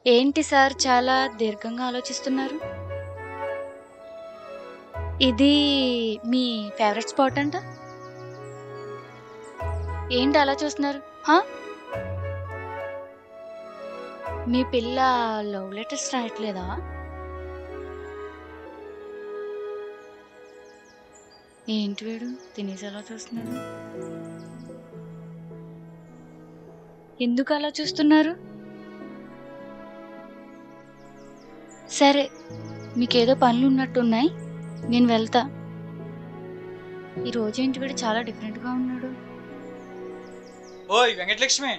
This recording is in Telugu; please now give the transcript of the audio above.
ఏంటి సార్ చాలా దీర్ఘంగా ఆలోచిస్తున్నారు? ఇది మీ ఫేవరెట్ స్పాట్ అంట? ఏంటి అలా చూస్తున్నారు? హా! మీ పిల్ల లవ్ లెటర్స్ రాయట్లేదా? ఏంటి వీడు తినేసి అలా చూస్తున్నాడు? ఎందుకు అలా చూస్తున్నారు? సరే, మీకేదో పనులున్నట్టున్నాయి. నేను వెళ్తా. ఈ రోజేంటి వీడు చాలా డిఫరెంట్‌గా ఉన్నాడు. ఓయ్ వెంకటలక్ష్మి,